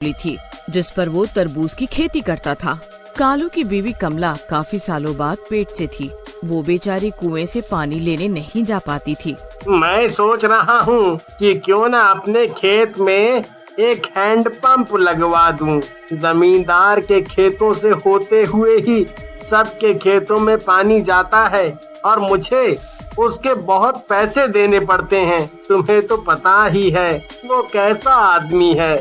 ली थी जिस पर वो तरबूज की खेती करता था। कालू की बीवी कमला काफी सालों बाद पेट से थी। वो बेचारी कुएं से पानी लेने नहीं जा पाती थी। मैं सोच रहा हूँ कि क्यों न अपने खेत में एक हैंड पंप लगवा दूं। जमींदार के खेतों से होते हुए ही सबके खेतों में पानी जाता है और मुझे उसके बहुत पैसे देने पड़ते हैं। तुम्हें तो पता ही है वो कैसा आदमी है।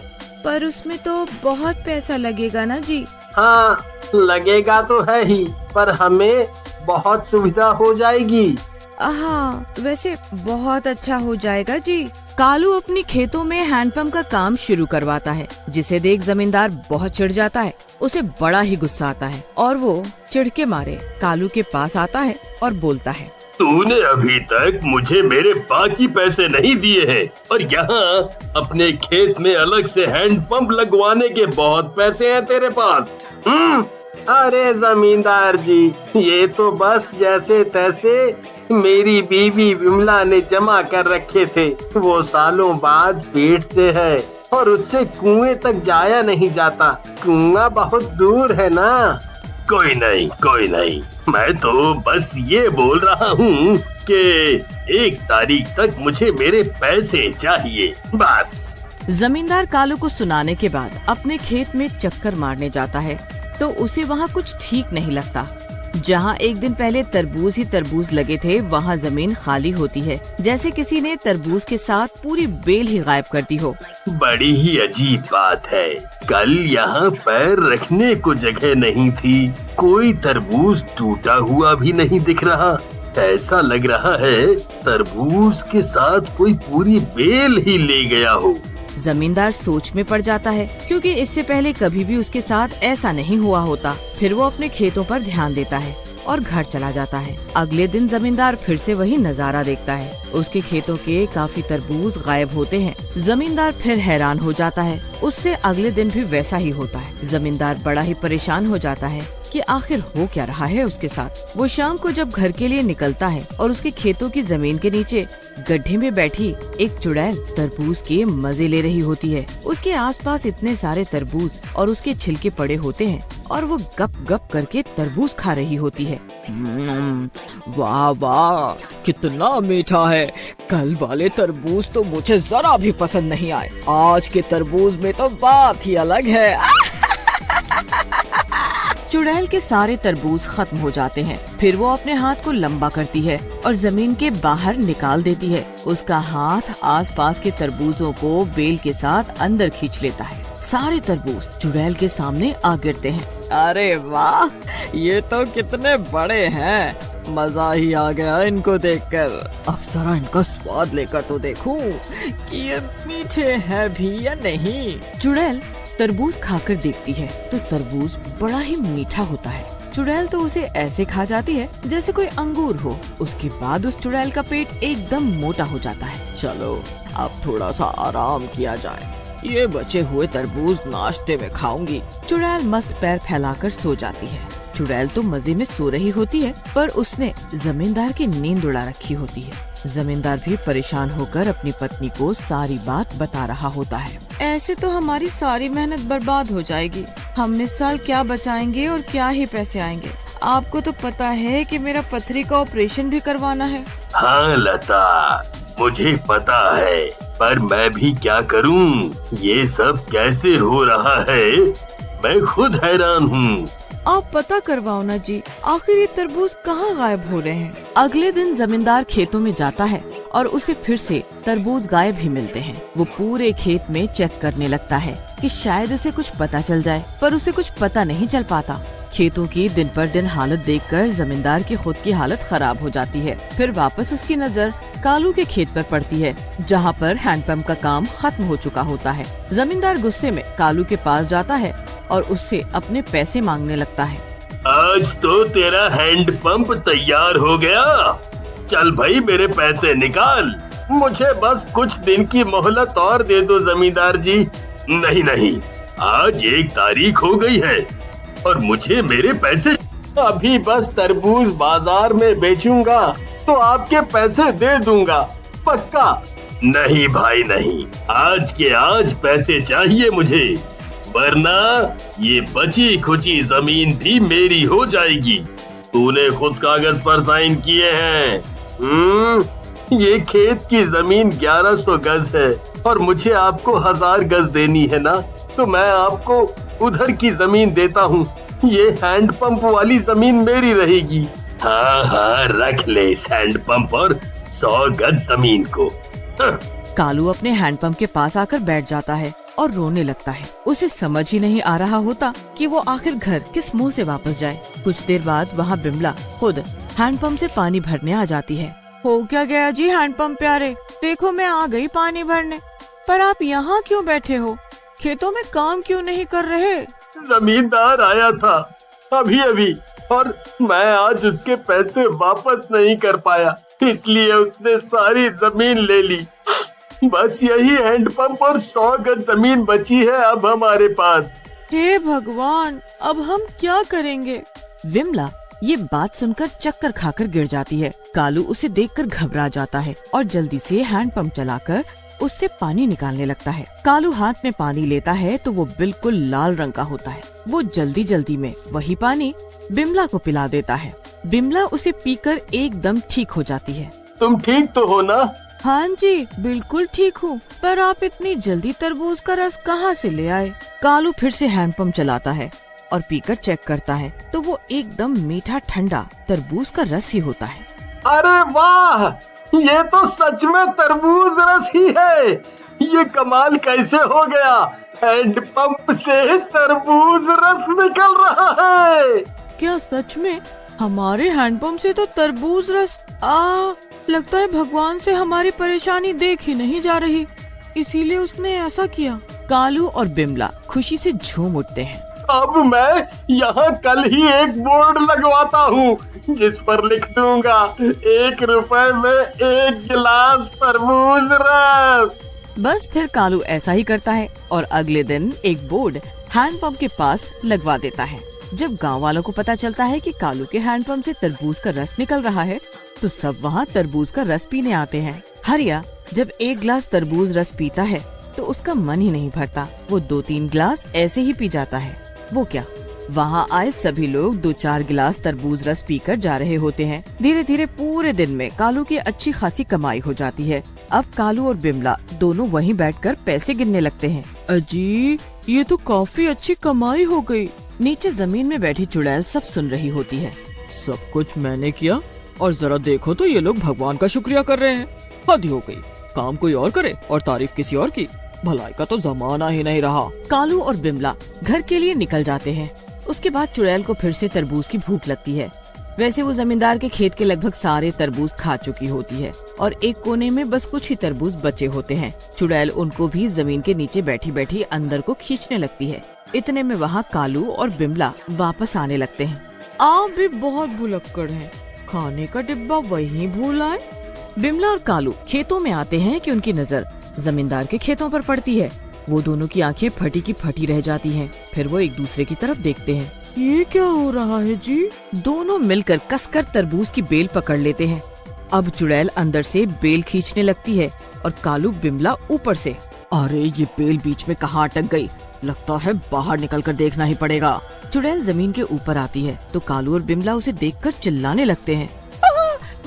पर उसमें तो बहुत पैसा लगेगा ना जी। हाँ, लगेगा तो है ही, पर हमें बहुत सुविधा हो जाएगी। हाँ, वैसे बहुत अच्छा हो जाएगा जी। कालू अपने खेतों में हैंडपंप का काम शुरू करवाता है, जिसे देख जमींदार बहुत चिढ़ जाता है। उसे बड़ा ही गुस्सा आता है और वो चिढ़ के मारे कालू के पास आता है और बोलता है, तूने अभी तक मुझे मेरे बाकी पैसे नहीं दिए हैं और यहाँ अपने खेत में अलग से हैंडपंप लगवाने के बहुत पैसे हैं तेरे पास। अरे जमींदार जी, ये तो बस जैसे तैसे मेरी बीवी विमला ने जमा कर रखे थे। वो सालों बाद पेट से है और उससे कुएं तक जाया नहीं जाता। कुआं बहुत दूर है ना। कोई नहीं, मैं तो बस ये बोल रहा हूँ कि 1 तारीख तक मुझे मेरे पैसे चाहिए, बस। जमींदार कालू को सुनाने के बाद अपने खेत में चक्कर मारने जाता है तो उसे वहाँ कुछ ठीक नहीं लगता। जहाँ एक दिन पहले तरबूज ही तरबूज लगे थे, वहाँ जमीन खाली होती है, जैसे किसी ने तरबूज के साथ पूरी बेल ही गायब कर दी हो। बड़ी ही अजीब बात है, कल यहाँ पैर रखने को जगह नहीं थी। कोई तरबूज टूटा हुआ भी नहीं दिख रहा। ऐसा लग रहा है तरबूज के साथ कोई पूरी बेल ही ले गया हो। जमींदार सोच में पड़ जाता है, क्योंकि इससे पहले कभी भी उसके साथ ऐसा नहीं हुआ होता। फिर वो अपने खेतों पर ध्यान देता है और घर चला जाता है। अगले दिन जमींदार फिर से वही नजारा देखता है। उसके खेतों के काफी तरबूज गायब होते हैं। जमींदार फिर हैरान हो जाता है। उससे अगले दिन भी वैसा ही होता है। जमींदार बड़ा ही परेशान हो जाता है कि आखिर हो क्या रहा है उसके साथ। वो शाम को जब घर के लिए निकलता है और उसके खेतों की जमीन के नीचे गड्ढे में बैठी एक चुड़ैल तरबूज के मजे ले रही होती है। उसके आसपास इतने सारे तरबूज और उसके छिलके पड़े होते हैं और वो गप गप करके तरबूज खा रही होती है। वाह वाह, कितना मीठा है। कल वाले तरबूज तो मुझे जरा भी पसंद नहीं आए। आज के तरबूज में तो बात ही अलग है। चुड़ैल के सारे तरबूज खत्म हो जाते हैं। फिर वो अपने हाथ को लंबा करती है और जमीन के बाहर निकाल देती है। उसका हाथ आसपास के तरबूजों को बेल के साथ अंदर खींच लेता है। सारे तरबूज चुड़ैल के सामने आ गिरते हैं। अरे वाह, ये तो कितने बड़े हैं। मजा ही आ गया इनको देखकर। अब जरा इनका स्वाद लेकर तो देखूं कि ये मीठे हैं भी या नहीं। चुड़ैल तरबूज खाकर देखती है तो तरबूज बड़ा ही मीठा होता है। चुड़ैल तो उसे ऐसे खा जाती है जैसे कोई अंगूर हो। उसके बाद उस चुड़ैल का पेट एकदम मोटा हो जाता है। चलो अब थोड़ा सा आराम किया जाए। ये बचे हुए तरबूज नाश्ते में खाऊंगी। चुड़ैल मस्त पैर फैलाकर सो जाती है। चुड़ैल तो मजे में सो रही होती है, पर उसने जमींदार की नींद उड़ा रखी होती है। जमींदार भी परेशान होकर अपनी पत्नी को सारी बात बता रहा होता है। ऐसे तो हमारी सारी मेहनत बर्बाद हो जाएगी। हम इस साल क्या बचाएंगे और क्या ही पैसे आएंगे। आपको तो पता है कि मेरा पथरी का ऑपरेशन भी करवाना है। हाँ लता, मुझे पता है, पर मैं भी क्या करूं? ये सब कैसे हो रहा है, मैं खुद हैरान हूँ। आप पता करवाओ ना जी, आखिर ये तरबूज कहाँ गायब हो रहे हैं। अगले दिन जमींदार खेतों में जाता है और उसे फिर से तरबूज गायब ही मिलते हैं। वो पूरे खेत में चेक करने लगता है कि शायद उसे कुछ पता चल जाए, पर उसे कुछ पता नहीं चल पाता। खेतों की दिन पर दिन हालत देखकर जमींदार की खुद की हालत खराब हो जाती है। फिर वापस उसकी नजर कालू के खेत पर पड़ती है, जहाँ पर हैंडपंप का काम खत्म हो चुका होता है। जमींदार गुस्से में कालू के पास जाता है और उससे अपने पैसे मांगने लगता है। आज तो तेरा हैंड पंप तैयार हो गया। चल भाई, मेरे पैसे निकाल। मुझे बस कुछ दिन की मोहलत और दे दो जमींदार जी। नहीं, आज 1 तारीख हो गई है और मुझे मेरे पैसे। अभी बस तरबूज बाजार में बेचूंगा तो आपके पैसे दे दूंगा, पक्का। नहीं भाई नहीं, आज के आज पैसे चाहिए मुझे। वरना ये बची खुची जमीन भी मेरी हो जाएगी। तूने खुद कागज पर साइन किए हैं। ये खेत की जमीन 1100 गज है और मुझे आपको 1000 गज देनी है ना, तो मैं आपको उधर की जमीन देता हूँ। ये हैंडपंप वाली जमीन मेरी रहेगी। हाँ हाँ, रख ले इस हैंडपंप और 100 गज जमीन को। हाँ। कालू अपने हैंडपंप के पास आकर बैठ जाता है और रोने लगता है। उसे समझ ही नहीं आ रहा होता कि वो आखिर घर किस मुंह से वापस जाए। कुछ देर बाद वहाँ बिमला खुद हैंडपंप से पानी भरने आ जाती है। हो क्या गया जी हैंडपंप प्यारे, देखो मैं आ गई पानी भरने, पर आप यहाँ क्यों बैठे हो? खेतों में काम क्यों नहीं कर रहे? जमींदार आया था अभी अभी और मैं आज उसके पैसे वापस नहीं कर पाया, इसलिए उसने सारी जमीन ले ली। बस यही हैंडपंप और 100 गज जमीन बची है अब हमारे पास। हे भगवान, अब हम क्या करेंगे? विमला ये बात सुनकर चक्कर खाकर गिर जाती है। कालू उसे देखकर घबरा जाता है और जल्दी से हैंडपंप चलाकर उससे पानी निकालने लगता है। कालू हाथ में पानी लेता है तो वो बिल्कुल लाल रंग का होता है। वो जल्दी जल्दी में वही पानी बिमला को पिला देता है। बिमला उसे पीकर एकदम ठीक हो जाती है। तुम ठीक तो हो ना? हाँ जी, बिल्कुल ठीक हूँ, पर आप इतनी जल्दी तरबूज का रस कहाँ से ले आए? कालू फिर से हैंडपंप चलाता है और पीकर चेक करता है तो वो एकदम मीठा ठंडा तरबूज का रस ही होता है। अरे वाह, ये तो सच में तरबूज रस ही है। ये कमाल कैसे हो गया? हैंडपंप से तरबूज रस निकल रहा है। क्या सच में? हमारे हैंडपंप से तो तरबूज रस लगता है भगवान से हमारी परेशानी देख ही नहीं जा रही, इसीलिए उसने ऐसा किया। कालू और बिमला खुशी से झूम उठते हैं। अब मैं यहाँ कल ही एक बोर्ड लगवाता हूँ जिस पर लिख दूंगा 1 रुपए में 1 गिलास तरबूज रस। बस फिर कालू ऐसा ही करता है और अगले दिन एक बोर्ड हैंडपंप के पास लगवा देता है। जब गांव वालों को पता चलता है कि कालू के हैंडपंप से तरबूज का रस निकल रहा है तो सब वहाँ तरबूज का रस पीने आते हैं। हरिया जब 1 गिलास तरबूज रस पीता है तो उसका मन ही नहीं भरता। वो 2-3 गिलास ऐसे ही पी जाता है। वो क्या, वहाँ आए सभी लोग 2-4 गिलास तरबूज रस पीकर जा रहे होते हैं। धीरे धीरे पूरे दिन में कालू की अच्छी खासी कमाई हो जाती है। अब कालू और बिमला दोनों वहीं बैठकर पैसे गिनने लगते हैं। अजी, ये तो काफी अच्छी कमाई हो गई। नीचे जमीन में बैठी चुड़ैल सब सुन रही होती है। सब कुछ मैंने किया और जरा देखो तो ये लोग भगवान का शुक्रिया कर रहे हैं। हद हो गई, काम कोई और करे और तारीफ किसी और की। भलाई का तो जमाना ही नहीं रहा। कालू और बिमला घर के लिए निकल जाते हैं। उसके बाद चुड़ैल को फिर से तरबूज की भूख लगती है। वैसे वो जमींदार के खेत के लगभग सारे तरबूज खा चुकी होती है और एक कोने में बस कुछ ही तरबूज बचे होते हैं। चुड़ैल उनको भी जमीन के नीचे बैठी बैठी अंदर को खींचने लगती है। इतने में वहाँ कालू और बिमला वापस आने लगते हैं। आप भी बहुत भुलक्कड़ हैं, खाने का डिब्बा वहीं भूल आए। बिमला और कालू खेतों में आते हैं कि उनकी नजर जमींदार के खेतों पर पड़ती है। वो दोनों की आंखें फटी की फटी रह जाती हैं। फिर वो एक दूसरे की तरफ देखते हैं। ये क्या हो रहा है जी? दोनों मिलकर कसकर तरबूज की बेल पकड़ लेते हैं। अब चुड़ैल अंदर से बेल खींचने लगती है और कालू बिमला ऊपर से। अरे ये बेल बीच में कहाँ अटक गई? लगता है बाहर निकलकर देखना ही पड़ेगा। चुड़ैल जमीन के ऊपर आती है तो कालू और बिमला उसे देखकर चिल्लाने लगते हैं।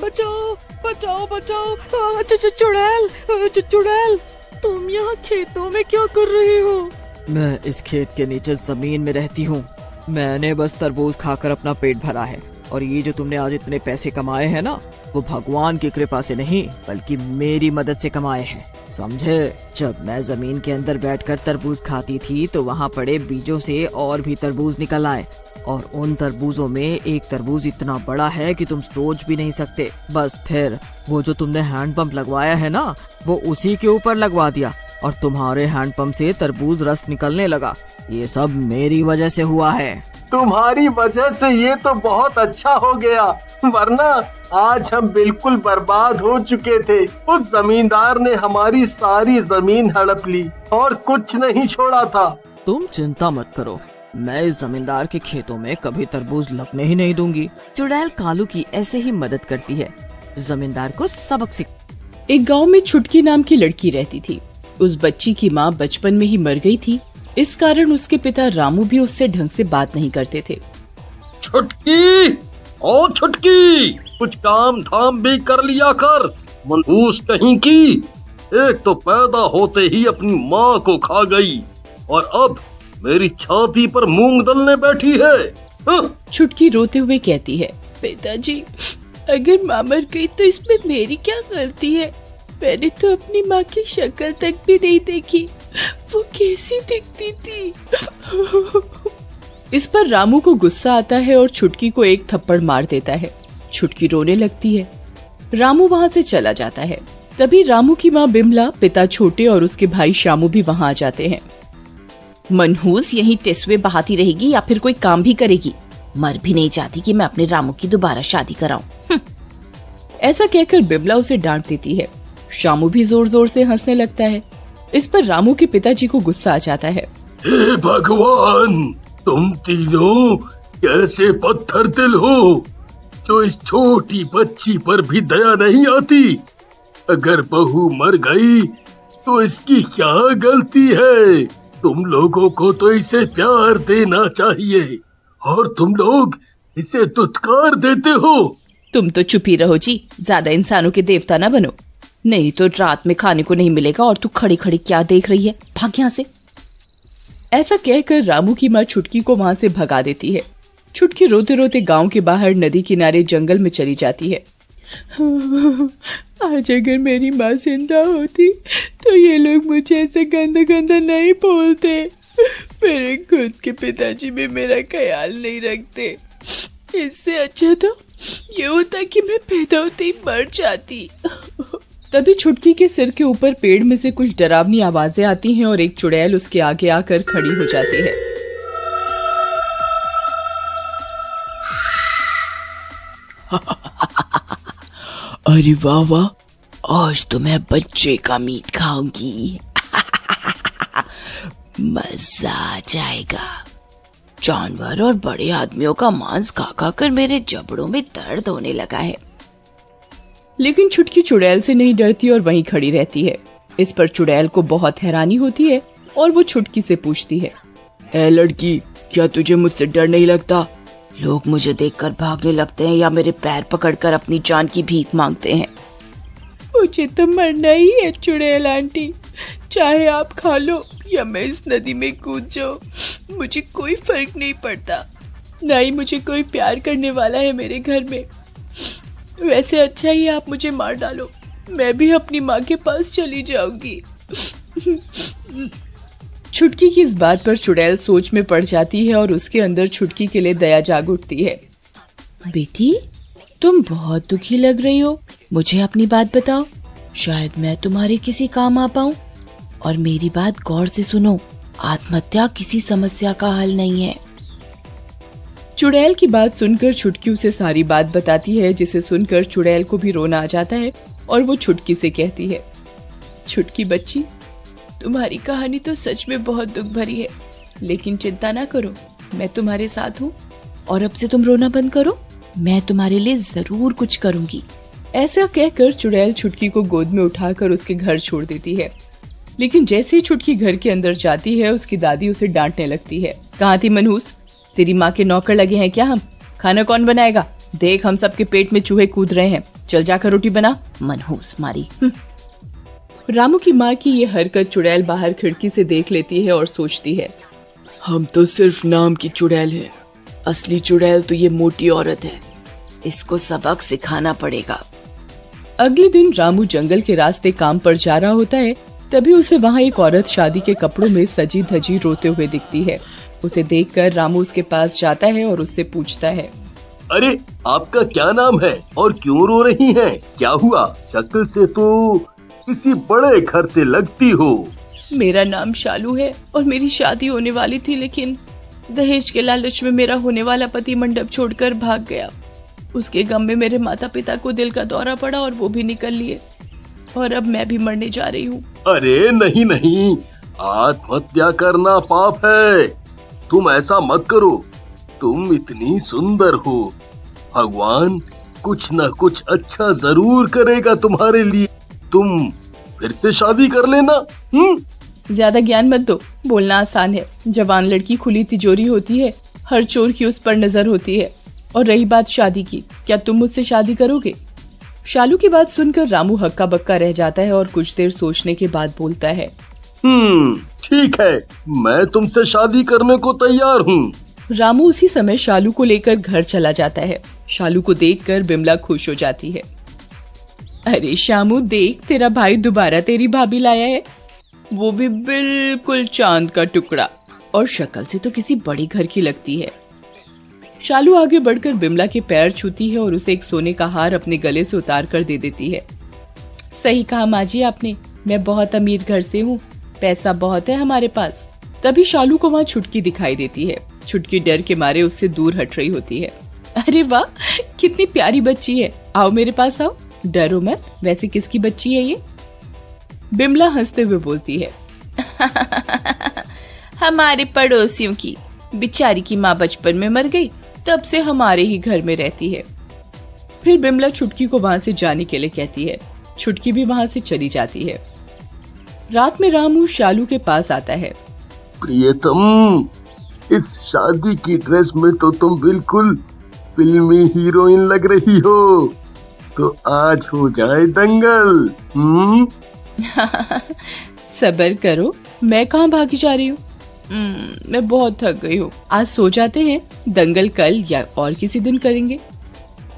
बचाओ बचाओ बचाओ! चुड़ैल, तुम यहाँ खेतों में क्या कर रही हो? मैं इस खेत के नीचे जमीन में रहती हूँ। मैंने बस तरबूज खाकर अपना पेट भरा है और ये जो तुमने आज इतने पैसे कमाए हैं ना, वो भगवान की कृपा से नहीं बल्कि मेरी मदद से कमाए हैं, समझे? जब मैं जमीन के अंदर बैठकर तरबूज खाती थी तो वहाँ पड़े बीजों से और भी तरबूज निकल आए और उन तरबूजों में एक तरबूज इतना बड़ा है कि तुम सोच भी नहीं सकते। बस फिर वो जो तुमने हैंडपंप लगवाया है ना, वो उसी के ऊपर लगवा दिया और तुम्हारे हैंडपंप से तरबूज रस निकलने लगा। ये सब मेरी वजह से हुआ है। तुम्हारी वजह से ये तो बहुत अच्छा हो गया, वरना आज हम बिल्कुल बर्बाद हो चुके थे। उस जमींदार ने हमारी सारी जमीन हड़प ली और कुछ नहीं छोड़ा था। तुम चिंता मत करो, मैं इस जमींदार के खेतों में कभी तरबूज लगने ही नहीं दूंगी। चुड़ैल कालू की ऐसे ही मदद करती है। जमींदार को सबक सिख। एक गांव में छुटकी नाम की लड़की रहती थी। उस बच्ची की माँ बचपन में ही मर गई थी इस कारण उसके पिता रामू भी उससे ढंग से बात नहीं करते थे। छुटकी, ओ छुटकी, कुछ काम धाम भी कर लिया कर, मनहूस कहीं की। एक तो पैदा होते ही अपनी माँ को खा गई और अब मेरी छाती पर मूंग दलने बैठी है। हाँ? छुटकी रोते हुए कहती है, पिताजी, अगर माँ मर गई तो इसमें मेरी क्या गलती है? मैंने तो अपनी माँ की शक्ल तक भी नहीं देखी, वो कैसी दिखती थी। इस पर रामू को गुस्सा आता है और छुटकी को एक थप्पड़ मार देता है। छुटकी रोने लगती है। रामू वहाँ से चला जाता है। तभी रामू की माँ बिमला, पिता छोटे और उसके भाई शामू भी वहाँ आ जाते हैं। मनहूस यहीं टेसुए बहाती रहेगी या फिर कोई काम भी करेगी? मर भी नहीं चाहती कि मैं अपने रामू की दोबारा शादी कराऊं। ऐसा कहकर बिमला उसे डांट देती है। शामू भी जोर जोर से हंसने लगता है। इस पर रामू के पिताजी को गुस्सा आ जाता है। हे भगवान, तुम तीनों कैसे पत्थर दिल हो, जो इस छोटी बच्ची पर भी दया नहीं आती। अगर बहू मर गई तो इसकी क्या गलती है? तुम लोगों को तो इसे प्यार देना चाहिए और तुम लोग इसे दुत्कार देते हो। तुम तो चुप ही रहो जी, ज्यादा इंसानों के देवता ना बनो, नहीं तो रात में खाने को नहीं मिलेगा। और तू खड़ी खड़ी क्या देख रही है, भाग यहाँ से। ऐसा कहकर रामू की माँ छुटकी को वहाँ से भगा देती है। छुटकी रोते रोते गांव के बाहर नदी किनारे जंगल में चली जाती है। आज अगर मेरी माँ जिंदा होती तो ये लोग मुझे ऐसे गंदा गंदा नहीं बोलते। मेरे खुद के पिताजी भी मेरा ख्याल नहीं रखते। इससे अच्छा तो ये होता कि मैं पैदा होते ही मर जाती। तभी छुटकी के सिर के ऊपर पेड़ में से कुछ डरावनी आवाजें आती हैं और एक चुड़ैल उसके आगे आकर खड़ी हो जाती है। अरे वाह वाह, आज तो मैं बच्चे का मीट खाऊंगी। मजा आ जाएगा। जानवर और बड़े आदमियों का मांस खा खा कर मेरे जबड़ों में दर्द होने लगा है। लेकिन छुटकी चुड़ैल से नहीं डरती और वहीं खड़ी रहती है। इस पर चुड़ैल को बहुत हैरानी होती है और वो छुटकी से पूछती है, ए लड़की, क्या तुझे मुझसे डर नहीं लगता? लोग मुझे देखकर भागने लगते हैं या मेरे पैर पकड़कर अपनी जान की भीख मांगते हैं। मुझे तो मरना ही है चुड़ैल आंटी, चाहे आप खा लो या मैं इस नदी में कूद जाऊं, मुझे कोई फर्क नहीं पड़ता। ना ही मुझे कोई प्यार करने वाला है मेरे घर में। वैसे अच्छा ही आप मुझे मार डालो, मैं भी अपनी माँ के पास चली जाऊंगी। छुटकी की इस बात पर चुड़ैल सोच में पड़ जाती है और उसके अंदर छुटकी के लिए दया जाग उठती है। बेटी, तुम बहुत दुखी लग रही हो, मुझे अपनी बात बताओ, शायद मैं तुम्हारे किसी काम आ पाऊं। और मेरी बात गौर से सुनो, आत्महत्या किसी समस्या का हल नहीं है। चुड़ैल की बात सुनकर छुटकी उसे सारी बात बताती है, जिसे सुनकर चुड़ैल को भी रोना आ जाता है और वो छुटकी से कहती है, छुटकी बच्ची, तुम्हारी कहानी तो सच में बहुत दुख भरी है, लेकिन चिंता ना करो, मैं तुम्हारे साथ हूँ और अब से तुम रोना बंद करो, मैं तुम्हारे लिए जरूर कुछ करूंगी। ऐसा कहकर चुड़ैल छुटकी को गोद में उठाकर उसके घर छोड़ देती है। लेकिन जैसे ही छुटकी घर के अंदर जाती है, उसकी दादी उसे डांटने लगती है। कहाँ थी मनहूस? तेरी माँ के नौकर लगे हैं क्या हम? खाना कौन बनाएगा? देख, हम सबके पेट में चूहे कूद रहे हैं, चल जाकर रोटी बना। मनहूस मारी। रामू की माँ की ये हरकत चुड़ैल बाहर खिड़की से देख लेती है और सोचती है, हम तो सिर्फ नाम की चुड़ैल है, असली चुड़ैल तो ये मोटी औरत है, इसको सबक सिखाना पड़ेगा। अगले दिन रामू जंगल के रास्ते काम पर जा रहा होता है। तभी उसे वहाँ एक औरत शादी के कपड़ों में सजी धजी रोते हुए दिखती है। उसे देखकर रामू उसके पास जाता है और उससे पूछता है, अरे, आपका क्या नाम है और क्यों रो रही हैं? क्या हुआ? शक्ल से तो किसी बड़े घर से लगती हो। मेरा नाम शालू है और मेरी शादी होने वाली थी, लेकिन दहेज के लालच में मेरा होने वाला पति मंडप छोड़कर भाग गया। उसके गम में मेरे माता पिता को दिल का दौरा पड़ा और वो भी निकल लिए, और अब मैं भी मरने जा रही हूँ। अरे नहीं नहीं, आत्महत्या करना पाप है, तुम ऐसा मत करो, तुम इतनी सुंदर हो, भगवान कुछ न कुछ अच्छा जरूर करेगा तुम्हारे लिए, तुम फिर से शादी कर लेना। ज्यादा ज्ञान मत दो, बोलना आसान है, जवान लड़की खुली तिजोरी होती है, हर चोर की उस पर नजर होती है। और रही बात शादी की, क्या तुम मुझसे शादी करोगे? शालू की बात सुनकर रामू हक्का बक्का रह जाता है और कुछ देर सोचने के बाद बोलता है, ठीक है, मैं तुमसे शादी करने को तैयार हूँ। रामू उसी समय शालू को लेकर घर चला जाता है। शालू को देखकर बिमला खुश हो जाती है। अरे शामू देख, तेरा भाई दोबारा तेरी भाभी लाया है, वो भी बिल्कुल चांद का टुकड़ा, और शक्ल से तो किसी बड़ी घर की लगती है। शालू आगे बढ़कर बिमला के पैर छूती है और उसे एक सोने का हार अपने गले से उतार कर दे देती है। सही कहा माँ जी आपने, मैं बहुत अमीर घर से हूँ, पैसा बहुत है हमारे पास। तभी शालू को वहाँ छुटकी दिखाई देती है। छुटकी डर के मारे उससे दूर हट रही होती है। अरे वाह, कितनी प्यारी बच्ची है, आओ मेरे पास आओ, डरो मत। वैसे किसकी बच्ची है ये? बिमला हंसते हुए बोलती है, हमारे पड़ोसियों की। बेचारी की माँ बचपन में मर गई, तब से हमारे ही घर में रहती है। फिर बिमला छुटकी को वहाँ से जाने के लिए कहती है। छुटकी भी वहाँ से चली जाती है। रात में रामू शालू के पास आता है। प्रियतम, इस शादी की ड्रेस में तो तुम बिल्कुल फिल्मी हीरोइन लग रही हो, तो आज हो जाए दंगल। सब्र करो, मैं कहाँ भागी जा रही हूँ। मैं बहुत थक गई हूँ, आज सो जाते हैं, दंगल कल या और किसी दिन करेंगे।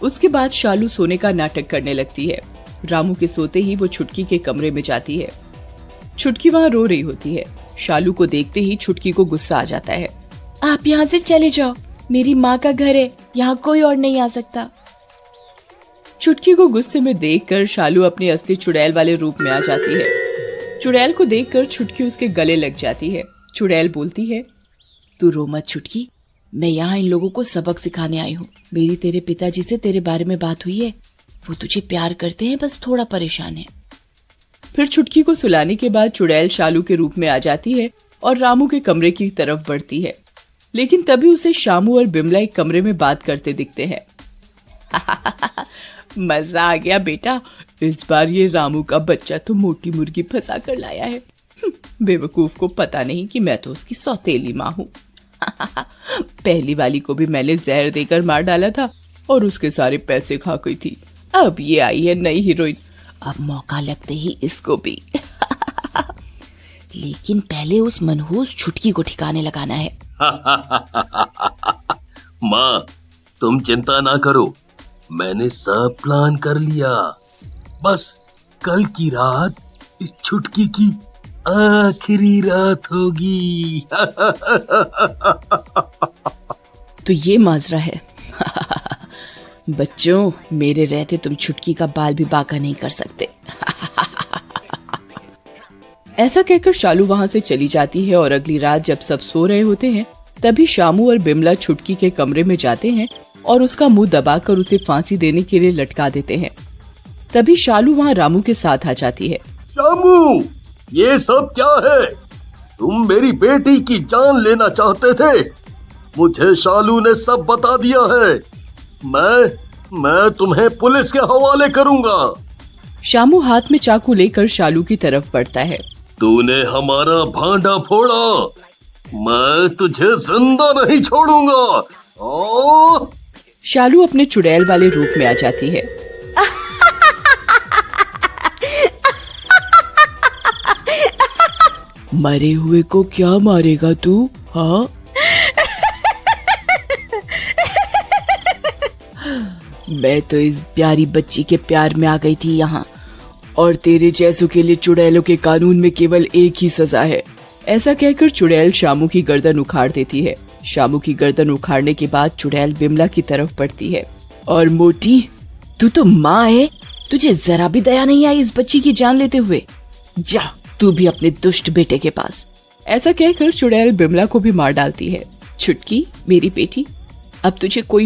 उसके बाद शालू सोने का नाटक करने लगती है। रामू के सोते ही वो छुटकी के कमरे में जाती है। छुटकी वहाँ रो रही होती है। शालू को देखते ही छुटकी को गुस्सा आ जाता है। आप यहाँ से चले जाओ, मेरी माँ का घर है, यहाँ कोई और नहीं आ सकता। छुटकी को गुस्से में देखकर शालू अपने असली चुड़ैल वाले रूप में आ जाती है। चुड़ैल को देखकर छुटकी उसके गले लग जाती है। चुड़ैल बोलती है, तू रो मत छुटकी, मैं यहाँ इन लोगों को सबक सिखाने आई हूँ। मेरी तेरे पिताजी से तेरे बारे में बात हुई है, वो तुझे प्यार करते हैं, बस थोड़ा परेशान है। फिर छुटकी को सुलाने के बाद चुड़ैल शालू के रूप में आ जाती है और रामू के कमरे की तरफ बढ़ती है। लेकिन तभी उसे शामू और बिमला एक कमरे में बात करते दिखते हैं। मजा आ गया बेटा, इस बार ये रामू का बच्चा तो मोटी मुर्गी फंसा कर लाया है। बेवकूफ को पता नहीं कि मैं तो उसकी सौतेली माँ हूँ। पहली वाली को भी मैंने जहर देकर मार डाला था और उसके सारे पैसे खा गई थी। अब ये आई है नई हीरोइन, अब मौका लगते ही इसको भी। लेकिन पहले उस मनहूस छुटकी को ठिकाने लगाना है। माँ, तुम चिंता ना करो, मैंने सब प्लान कर लिया। बस कल की रात इस छुटकी की आखिरी रात होगी। तो ये माजरा है। बच्चों, मेरे रहते तुम छुटकी का बाल भी बांका नहीं कर सकते। ऐसा कहकर शालू वहाँ से चली जाती है और अगली रात जब सब सो रहे होते हैं तभी शामू और बिमला छुटकी के कमरे में जाते हैं और उसका मुंह दबाकर उसे फांसी देने के लिए लटका देते हैं। तभी शालू वहाँ रामू के साथ आ जाती है। शामू, ये सब क्या है? तुम मेरी बेटी की जान लेना चाहते थे, मुझे शालू ने सब बता दिया है। मैं तुम्हें पुलिस के हवाले करूंगा। शामू हाथ में चाकू लेकर शालू की तरफ बढ़ता है। तूने हमारा भांडा फोड़ा, मैं तुझे जिंदा नहीं छोड़ूंगा। शालू अपने चुड़ैल वाले रूप में आ जाती है। मरे हुए को क्या मारेगा तू? हाँ, मैं तो इस प्यारी बच्ची के प्यार में आ गई थी यहाँ, और तेरे जैसों के लिए चुड़ैलों के कानून में केवल एक ही सजा है। ऐसा कहकर चुड़ैल शामू की गर्दन उखाड़ देती है। शामू की गर्दन उखाड़ने के बाद चुड़ैल बिमला की तरफ बढ़ती है। और मोटी, तू तो माँ है, तुझे जरा भी दया नहीं आई इस बच्ची की जान लेते हुए। जा तू भी अपने दुष्ट बेटे के पास। ऐसा कहकर चुड़ैल बिमला को भी मार डालती है। छुटकी, मेरी बेटी, अब तुझे कोई